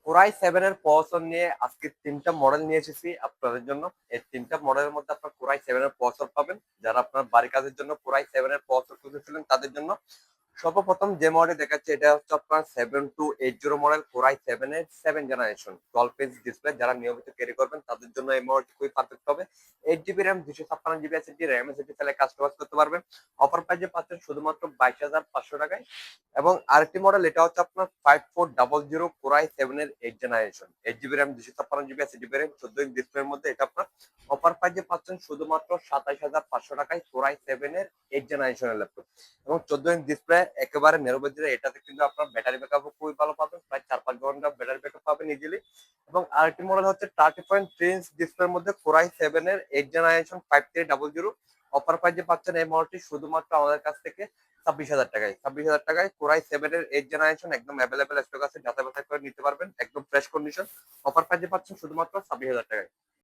Core i 7 এর processor নিয়ে আজকে ৩টা মডেল নিয়ে এসেছি আপনাদের জন্য। এই ৩টা মডেলের মধ্যে আপনার কোরাই 7 এর প্রসেসর পাবেন। যারা আপনার বাড়ির কাজের জন্য কোরাই 7 এর প্রসেসর খুঁজেছিলেন তাদের জন্য। সর্বপ্রথম যে মডেল দেখাচ্ছে এটা হচ্ছে আপনার 7280 মডেল কোরাই 7 এর 7 জেনারেশন 12 ইঞ্চ ডিসপ্লে। যারা নিয়মিত ক্যারি করবেন তাদের জন্য এই মডেলটি খুবই পারফেক্ট হবে। 8 GB RAM 256 GB SSD RAM SSD চাইলে কাস্টমাইজ করতে পারবেন। অফার প্রাইসে পাচ্ছেন শুধুমাত্র 22,500 টাকায়। এবং আরেকটি মডেল এটা হচ্ছে আপনার 5400 কোরাই 7 এর 8 generation 8 GB RAM 256 GB SSD RAM 14 inch ডিসপ্লের মধ্যে এটা আপনার অফার প্রাইসে পাচ্ছেন শুধুমাত্র 27,500 টাকায় কোরাই 7 এর 8 জেনারেশনের ল্যাপটপ। এবং 14 ইঞ্চ ডিসপ্লে একেবারে নিরবচ্ছিন্ন। এটাতে কিন্তু আপনার ব্যাটারি ব্যাকআপও খুবই ভালো পাবেন, প্রায় 4-5 ঘন্টা ব্যাটারি ব্যাকআপ পাবেন ইজিলি। এবং আরেকটি মডেল হচ্ছে 30.3 ইঞ্চ ডিসপ্লের মধ্যে কোরাই 7 এর 8 জেনারেশন 5300। অফার প্রাইসে পাচ্ছেন এই মডেলটি শুধুমাত্র আমাদের কাছ থেকে 26,000 টাকায়। 26,000 টাকায় কোরাই 7 এর 8 জেনারেশন একদম অ্যাভেলেবেল স্টক আছে, যাচাই বাছাই করে নিতে পারবেন, একদম ফ্রেশ কন্ডিশন। অফার প্রাইসে পাচ্ছেন শুধুমাত্র 26,000 টাকায়।